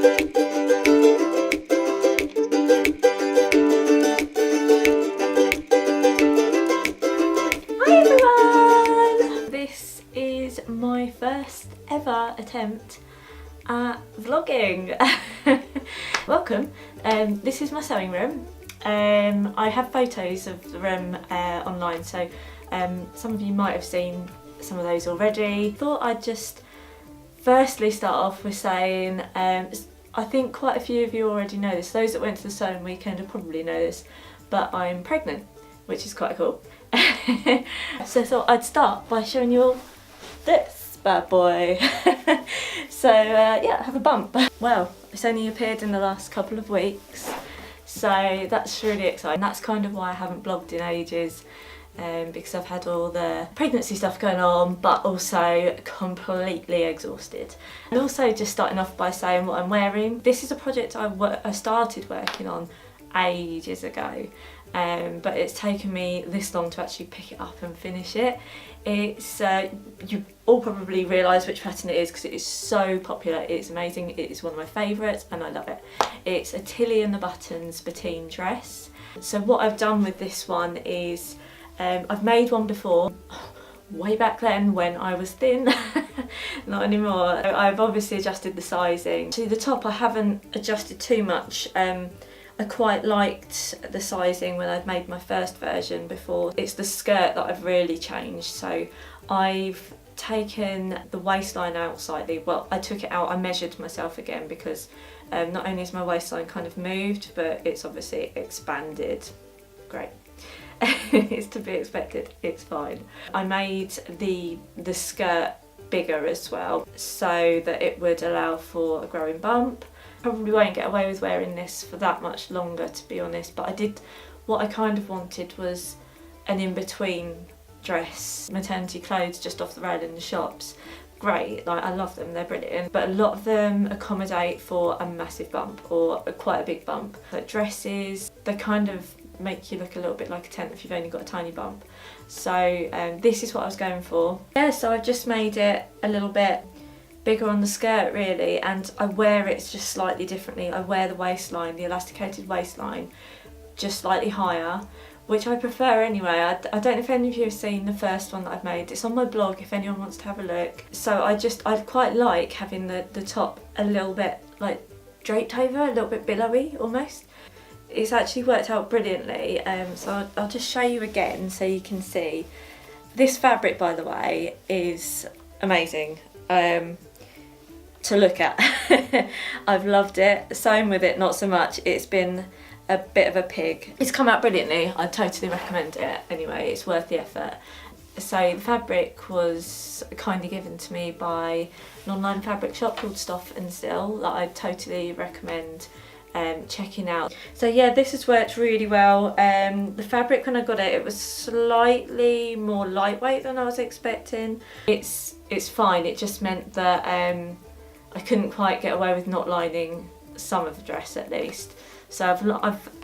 everyone! This is my first ever attempt at vlogging. Welcome. This is my sewing room. I have photos of the room online, so some of you might have seen some of those already. Thought I'd just firstly start off with saying I think quite a few of you already know this. Those that went to the sewing weekend will probably know this, but I'm pregnant, which is quite cool. So I thought I'd start by showing you all this bad boy. So yeah, I have a bump. Well, it's only appeared in the last couple of weeks, so that's really exciting. That's kind of why I haven't vlogged in ages, because I've had all the pregnancy stuff going on, but also completely exhausted. And also just starting off by saying what I'm wearing. This is a project I started working on ages ago, but it's taken me this long to actually pick it up and finish it. It's you all probably realise which pattern it is because it is so popular. It's amazing. It is one of my favourites and I love it. It's a Tilly and the Buttons Bettine dress. So what I've done with this one is I've made one before, way back then when I was thin, not anymore. I've obviously adjusted the sizing. To the top I haven't adjusted too much. I quite liked the sizing when I've made my first version before. It's the skirt that I've really changed. So I've taken the waistline out slightly. Well, I took it out, I measured myself again because not only is my waistline kind of moved, but it's obviously expanded. Great. It's to be expected, it's fine. I made the skirt bigger as well so that it would allow for a growing bump. Probably won't get away with wearing this for that much longer, to be honest, but what I kind of wanted was an in-between dress. Maternity clothes just off the rail in the shops, great, like I love them, they're brilliant, but a lot of them accommodate for a massive bump or quite a big bump. But dresses, they kind of make you look a little bit like a tent if you've only got a tiny bump. So this is what I was going for. Yeah, so I've just made it a little bit bigger on the skirt really, and I wear it just slightly differently. I wear the waistline, the elasticated waistline, just slightly higher, which I prefer anyway. I don't know if any of you have seen the first one that I've made. It's on my blog if anyone wants to have a look. So I quite like having the top a little bit like draped over, a little bit billowy almost. It's actually worked out brilliantly, so I'll just show you again so you can see. This fabric, by the way, is amazing to look at. I've loved it. Sewing with it, not so much. It's been a bit of a pig. It's come out brilliantly. I totally recommend it anyway. It's worth the effort. So the fabric was kindly given to me by an online fabric shop called Stuff and Still that I totally recommend checking out. So yeah, this has worked really well. The fabric when I got it, it was slightly more lightweight than I was expecting. It's fine. It just meant that I couldn't quite get away with not lining some of the dress at least. So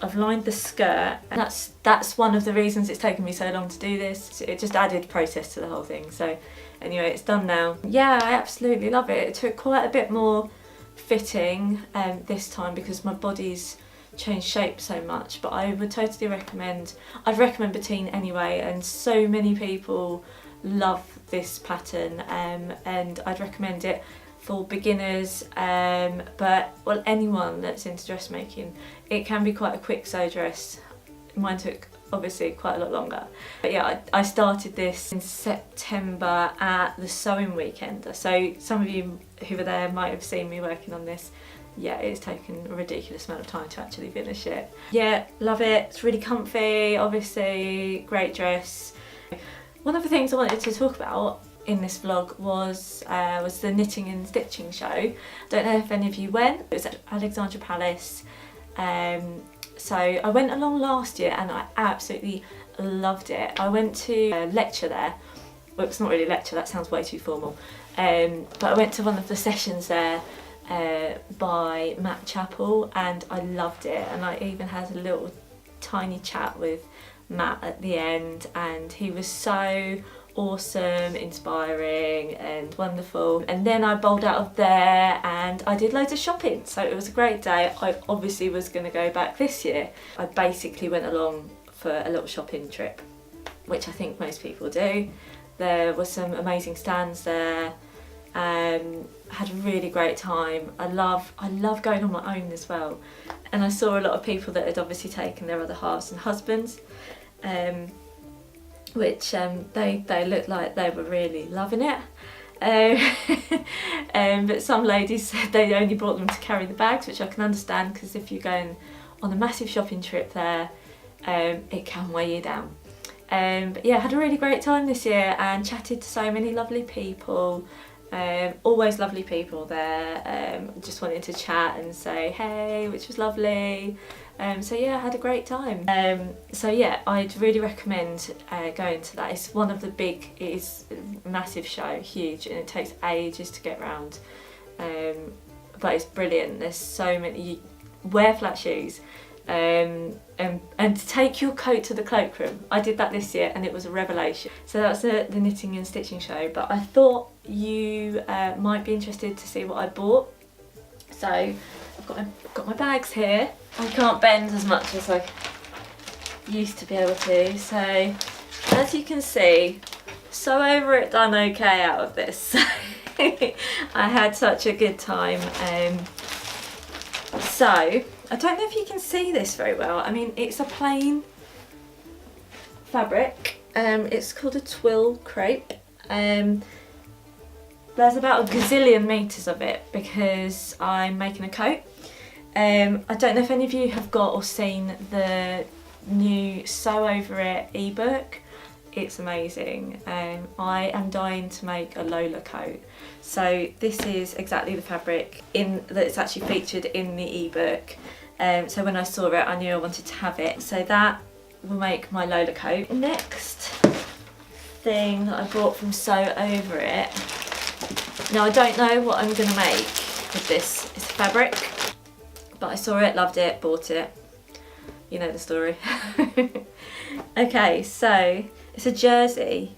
I've lined the skirt, and that's one of the reasons it's taken me so long to do this. It just added process to the whole thing. So anyway, it's done now. Yeah, I absolutely love it. It took quite a bit more fitting this time because my body's changed shape so much, but I would totally recommend, I'd recommend Bettine anyway, and so many people love this pattern, and I'd recommend it for beginners, but well, anyone that's into dressmaking. It can be quite a quick sew dress. Mine took obviously quite a lot longer, but yeah, I started this in September at the sewing weekend, so some of you who were there might have seen me working on this. Yeah, it's taken a ridiculous amount of time to actually finish it. Yeah, love it. It's really comfy, obviously, great dress. One of the things I wanted to talk about in this vlog was the knitting and stitching show. Don't know if any of you went. It was at Alexandra Palace. So I went along last year and I absolutely loved it. I went to a lecture there. Well, it's not really a lecture, that sounds way too formal. But I went to one of the sessions there by Matt Chappell and I loved it. And I even had a little tiny chat with Matt at the end, and he was so awesome, inspiring and wonderful. And then I bowled out of there and I did loads of shopping, so it was a great day. I obviously was going to go back this year. I basically went along for a little shopping trip, which I think most people do. There were some amazing stands there. Had a really great time. I love going on my own as well. And I saw a lot of people that had obviously taken their other halves and husbands, which they looked like they were really loving it. But some ladies said they only brought them to carry the bags, which I can understand, because if you're going on a massive shopping trip there, it can weigh you down. But yeah, had a really great time this year and chatted to so many lovely people. Always lovely people there. Just wanted to chat and say hey, which was lovely. So yeah, I had a great time. So yeah, I'd really recommend going to that. It's one of the big, it is a massive show, huge, and it takes ages to get around. But it's brilliant. There's so many, you wear flat shoes. And to take your coat to the cloakroom. I did that this year and it was a revelation. So that's the knitting and stitching show, but I thought you might be interested to see what I bought. So I've got my bags here. I can't bend as much as I used to be able to, so as you can see, so over it done okay out of this. I had such a good time. So I don't know if you can see this very well. I mean, it's a plain fabric. It's called a twill crepe. There's about a gazillion meters of it because I'm making a coat. I don't know if any of you have got or seen the new Sew Over It ebook. It's amazing. I am dying to make a Lola coat. So this is exactly the fabric that's actually featured in the ebook. So when I saw it, I knew I wanted to have it. So that will make my Lola coat. Next thing that I bought from Sew Over It. Now I don't know what I'm going to make with this. It's fabric, but I saw it, loved it, bought it. You know the story. Okay, so it's a jersey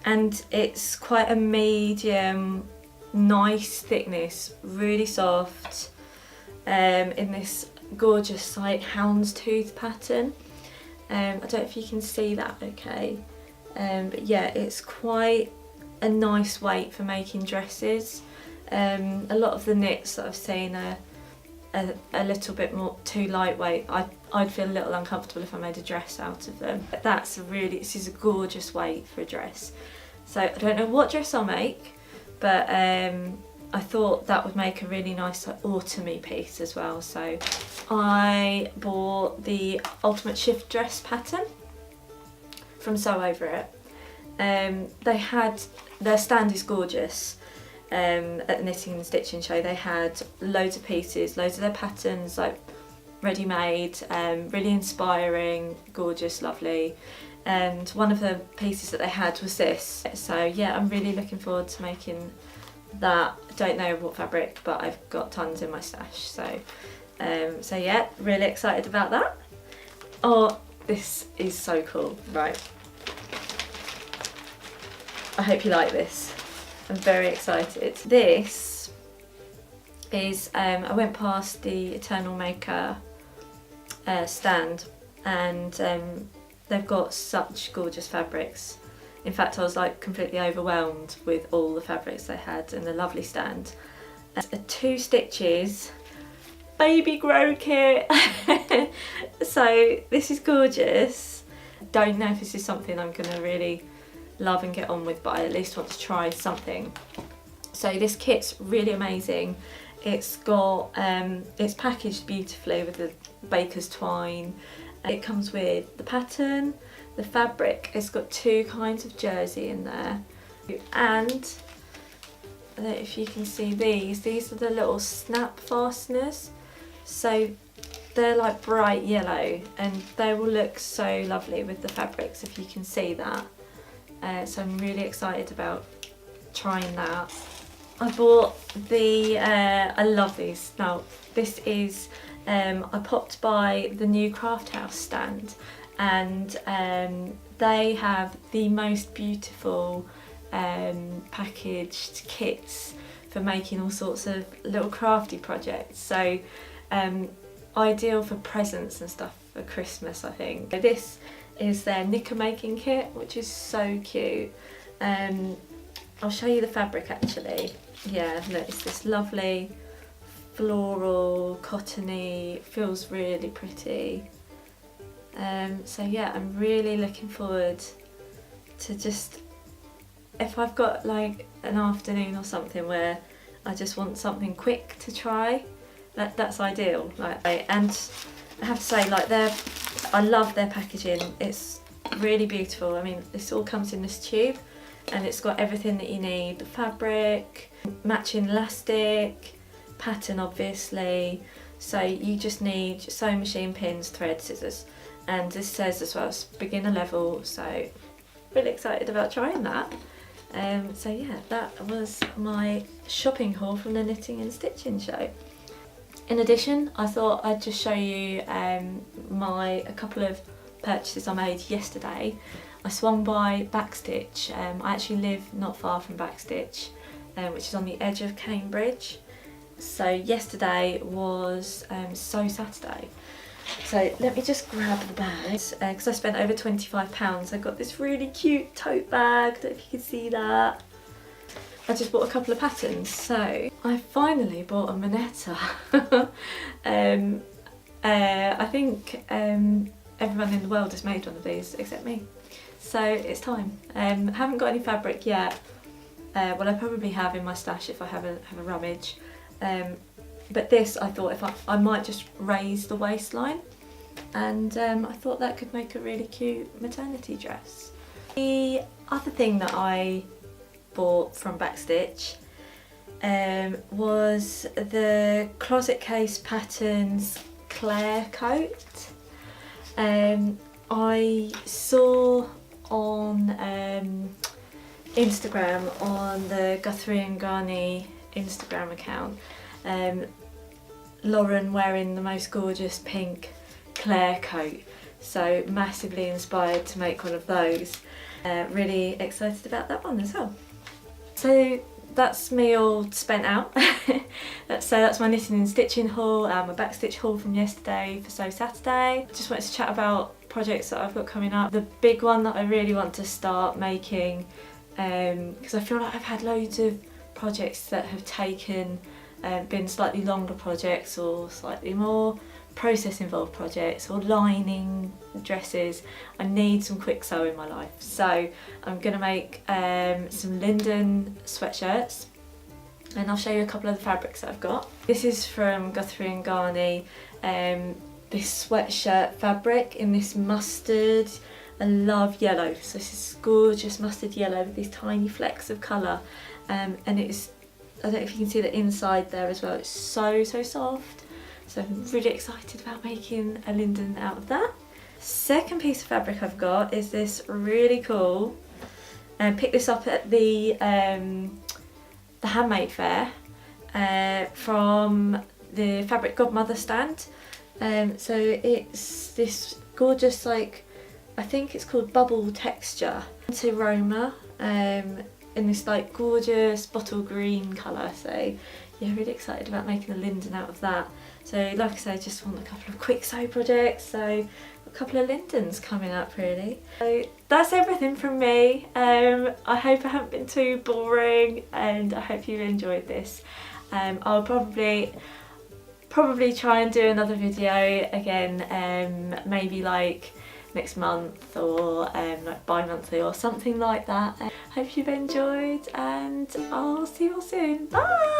and it's quite a medium, nice thickness, really soft, in this gorgeous like houndstooth pattern. I don't know if you can see that okay, but yeah, it's quite a nice weight for making dresses. A lot of the knits that I've seen are a little bit more too lightweight. I'd feel a little uncomfortable if I made a dress out of them. But this is a gorgeous weight for a dress. So I don't know what dress I'll make, but I thought that would make a really nice like, autumny piece as well. So I bought the Ultimate Shift Dress pattern from Sew Over It. Their stand is gorgeous. At the knitting and stitching show they had loads of pieces, loads of their patterns like ready-made, really inspiring, gorgeous, lovely, and one of the pieces that they had was this. So yeah, I'm really looking forward to making that. I don't know what fabric, but I've got tons in my stash, so yeah, really excited about that. Oh, this is so cool. Right, I hope you like this. I'm very excited. This is, I went past the Eternal Maker stand and they've got such gorgeous fabrics. In fact, I was like completely overwhelmed with all the fabrics they had and the lovely stand. It's a 2 stitches baby grow kit. So this is gorgeous. Don't know if this is something I'm gonna really love and get on with, but I at least want to try something. So this kit's really amazing. It's got it's packaged beautifully with the baker's twine. It comes with the pattern, the fabric. It's got 2 kinds of jersey in there, and I don't know if you can see these are the little snap fasteners. So they're like bright yellow and they will look so lovely with the fabrics, if you can see that. So I'm really excited about trying that. I bought I love these. Now this is, I popped by the new Craft House stand and they have the most beautiful packaged kits for making all sorts of little crafty projects. So ideal for presents and stuff for Christmas, I think. This is their knicker making kit, which is so cute. I'll show you the fabric actually. Yeah, look, it's this lovely floral, cottony, feels really pretty. So yeah, I'm really looking forward to just, if I've got like an afternoon or something where I just want something quick to try, that's ideal. And I have to say, I love their packaging. It's really beautiful. I mean, this all comes in this tube, and it's got everything that you need: the fabric, matching elastic, pattern obviously. So you just need sewing machine, pins, thread, scissors, and this says as well it's beginner level. So really excited about trying that. So yeah, that was my shopping haul from the Knitting and Stitching show. In addition, I thought I'd just show you a couple of purchases I made yesterday. I swung by Backstitch. I actually live not far from Backstitch, which is on the edge of Cambridge. So yesterday was Sew Saturday. So let me just grab the bags, because I spent over £25. I got this really cute tote bag, I don't know if you can see that. I just bought a couple of patterns. So I finally bought a Moneta. I think everyone in the world has made one of these except me. So it's time. Haven't got any fabric yet. Well, I probably have in my stash if I have a rummage. But this, I thought I might just raise the waistline, and I thought that could make a really cute maternity dress. The other thing that I bought from Backstitch was the Closet Case Patterns Clare coat. I saw on Instagram, on the Guthrie and Garney Instagram account, Lauren wearing the most gorgeous pink Clare coat, so massively inspired to make one of those. Really excited about that one as well. So that's me all spent out. So that's my knitting and stitching haul, my Backstitch haul from yesterday for Sew Saturday. Just wanted to chat about projects that I've got coming up. The big one that I really want to start making, because I feel like I've had loads of projects that have been slightly longer projects or slightly more process involved projects or lining dresses. I need some quick sew in my life, so I'm going to make some Linden sweatshirts, and I'll show you a couple of the fabrics that I've got. This is from Guthrie and Garney, this sweatshirt fabric in this mustard. I love yellow, so this is gorgeous mustard yellow with these tiny flecks of colour, and it's, I don't know if you can see the inside there as well, it's so soft. So I'm really excited about making a Linden out of that. Second piece of fabric I've got is this really cool, and picked this up at the handmade fair from the Fabric Godmother stand. So it's this gorgeous, like, I think it's called bubble texture, aroma, in this like gorgeous bottle green colour. So yeah, really excited about making a Linden out of that. So like I say, I just want a couple of quick sew projects, so a couple of Lindens coming up really. So that's everything from me. I hope I haven't been too boring, and I hope you enjoyed this. I'll probably try and do another video again, maybe like next month, or like bi-monthly or something like that. Hope you've enjoyed, and I'll see you all soon. Bye!